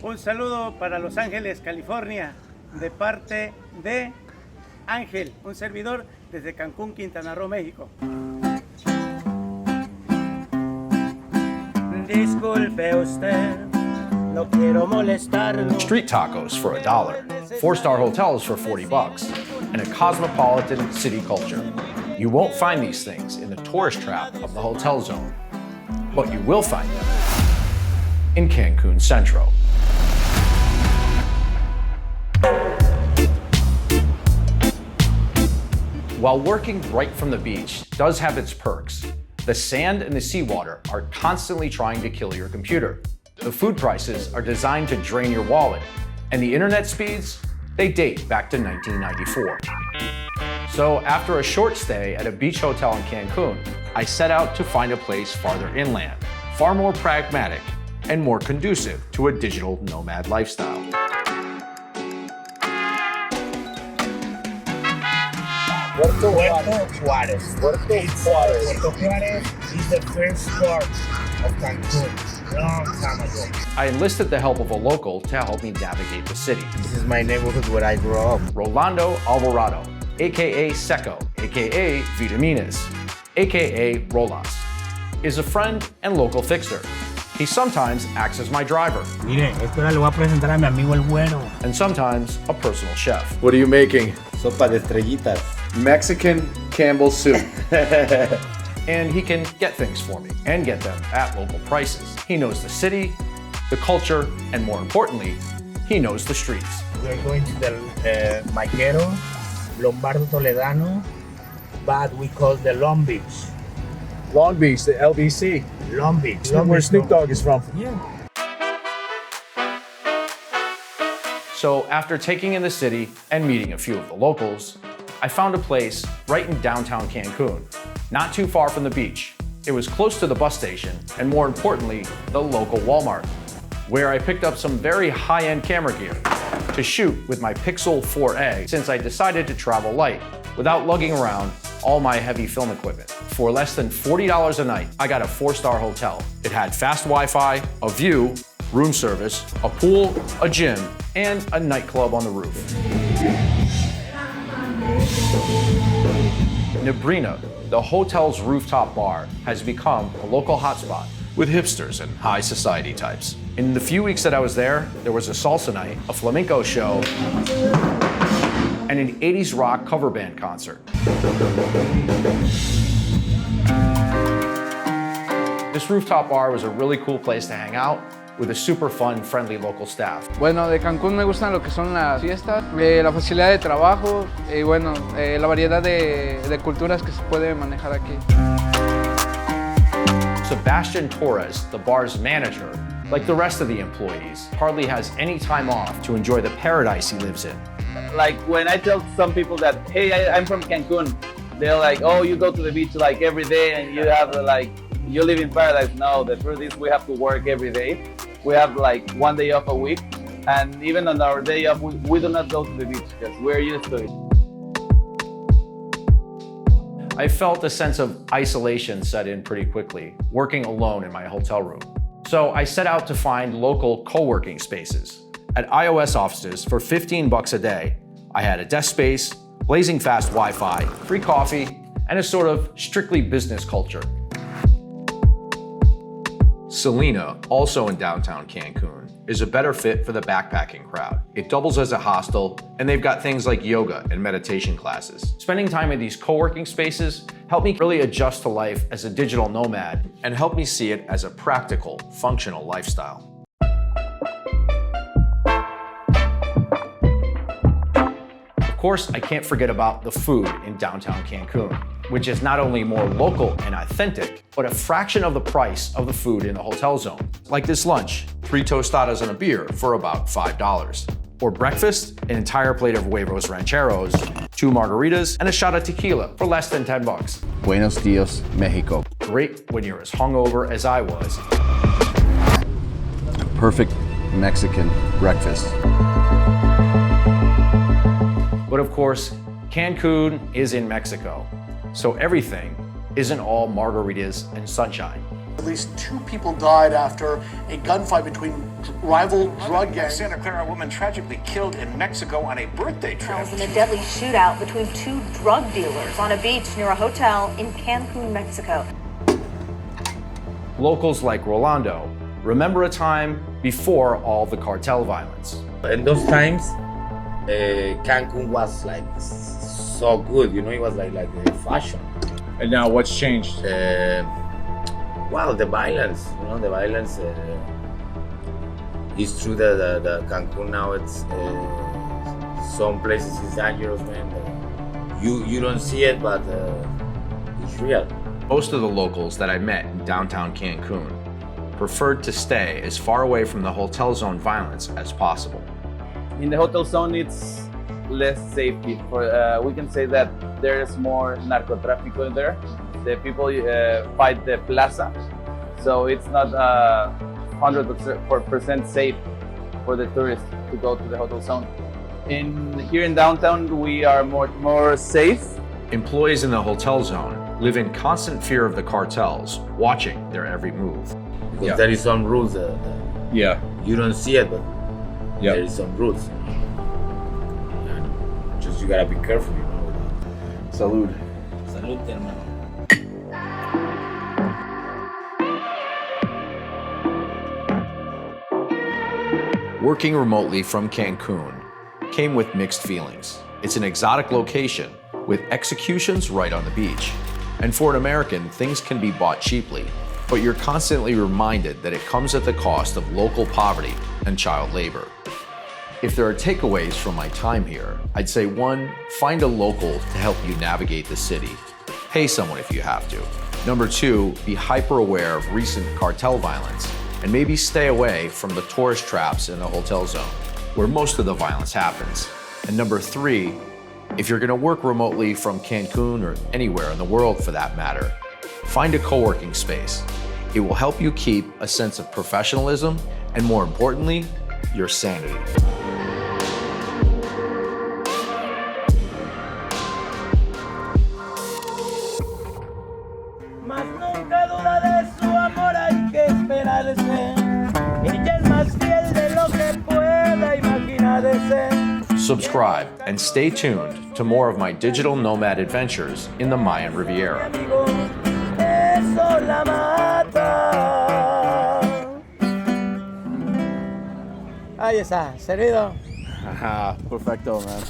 Un saludo para Los Ángeles, California, de parte de Ángel, un servidor desde Cancún, Quintana Roo, México. Disculpe usted, no quiero molestarlo. Street tacos for $1, 4-star hotels for $40, and a cosmopolitan city culture. You won't find these things in the tourist trap of the hotel zone, but you will find them in Cancun Centro. While working right from the beach does have its perks, the sand and the seawater are constantly trying to kill your computer. The food prices are designed to drain your wallet, and the internet speeds, they date back to 1994. So after a short stay at a beach hotel in Cancun, I set out to find a place farther inland, far more pragmatic and more conducive to a digital nomad lifestyle. Puerto Juárez. Puerto Juárez is the first part of Cancun, long time ago. I enlisted the help of a local to help me navigate the city. This is my neighborhood where I grew up. Rolando Alvarado, aka Seco, aka Vitaminas, aka Rolas, is a friend and local fixer. He sometimes acts as my driver. Mire, esto le voy a presentar a mi amigo el güero. And sometimes a personal chef. What are you making? Sopa de estrellitas. Mexican Campbell's soup. And he can get things for me and get them at local prices. He knows the city, the culture, and more importantly, he knows the streets. We're going to the Maquero, Lombardo Toledano, but we call the Long Beach. Long Beach, the LBC. Long Beach. Where Snoop Dogg is from. Yeah. So after taking in the city and meeting a few of the locals, I found a place right in downtown Cancun, not too far from the beach. It was close to the bus station and more importantly, the local Walmart, where I picked up some very high-end camera gear to shoot with my Pixel 4a since I decided to travel light without lugging around all my heavy film equipment. For less than $40 a night, I got a 4-star hotel. It had fast Wi-Fi, a view, room service, a pool, a gym, and a nightclub on the roof. Nebrina, the hotel's rooftop bar, has become a local hotspot with hipsters and high society types. In the few weeks that I was there was a salsa night, a flamenco show, and an 80s rock cover band concert. This rooftop bar was a really cool place to hang out with a super fun, friendly local staff. Bueno, de Cancún me gustan lo que son las fiestas, la facilidad de trabajo y bueno, la variedad de culturas que se puede manejar aquí. Sebastian Torres, the bar's manager, like the rest of the employees, hardly has any time off to enjoy the paradise he lives in. Like when I tell some people that, hey, I'm from Cancun, they're like, oh, you go to the beach like every day and you have like, you live in paradise. No, the truth is we have to work every day. We have like 1 day off a week. And even on our day off, we do not go to the beach because we're used to it. I felt a sense of isolation set in pretty quickly, working alone in my hotel room. So I set out to find local co-working spaces. At iOS offices for $15 a day, I had a desk space, blazing fast Wi-Fi, free coffee, and a sort of strictly business culture. Selena, also in downtown Cancun, is a better fit for the backpacking crowd. It doubles as a hostel, and they've got things like yoga and meditation classes. Spending time in these co-working spaces helped me really adjust to life as a digital nomad and helped me see it as a practical, functional lifestyle. Of course, I can't forget about the food in downtown Cancun, which is not only more local and authentic, but a fraction of the price of the food in the hotel zone. Like this lunch, 3 tostadas and a beer for about $5. Or breakfast, an entire plate of huevos rancheros, 2 margaritas, and a shot of tequila for less than $10. Buenos dias, Mexico. Great when you're as hungover as I was. Perfect Mexican breakfast. But of course, Cancun is in Mexico, so everything isn't all margaritas and sunshine. At least 2 people died after a gunfight between rival drug gangs. Santa Clara woman tragically killed in Mexico on a birthday trip. In a deadly shootout between 2 drug dealers on a beach near a hotel in Cancun, Mexico. Locals like Rolando remember a time before all the cartel violence. In those times, Cancun was like so good, you know, it was like a fashion. And now what's changed? Well, the violence, you know, the violence. It's true that the Cancun now, it's some places is dangerous, man. You don't see it, but it's real. Most of the locals that I met in downtown Cancun preferred to stay as far away from the hotel zone violence as possible. In the hotel zone, it's less safety. We can say that there's more narcotráfico in there. The people fight the plaza, so it's not 100% safe for the tourists to go to the hotel zone. Here in downtown, we are more safe. Employees in the hotel zone live in constant fear of the cartels, watching their every move. Because there is some rules. You don't see it, but there is some rules. And just you gotta be careful, you know. Salud. Salud, hermano. Working remotely from Cancun came with mixed feelings. It's an exotic location with executions right on the beach. And for an American, things can be bought cheaply, but you're constantly reminded that it comes at the cost of local poverty and child labor. If there are takeaways from my time here, I'd say 1, find a local to help you navigate the city. Pay someone if you have to. Number 2, be hyper aware of recent cartel violence and maybe stay away from the tourist traps in the hotel zone, where most of the violence happens. And number 3, if you're gonna work remotely from Cancun or anywhere in the world for that matter, find a co-working space. It will help you keep a sense of professionalism and, more importantly, your sanity. Mas nunca duda de su amor, hay que esperarse. Ella es más fiel de lo que pueda imaginarse. Subscribe and stay tuned to more of my digital nomad adventures in the Mayan Riviera. Eso la mata. Ahí está, servido. Perfecto, man.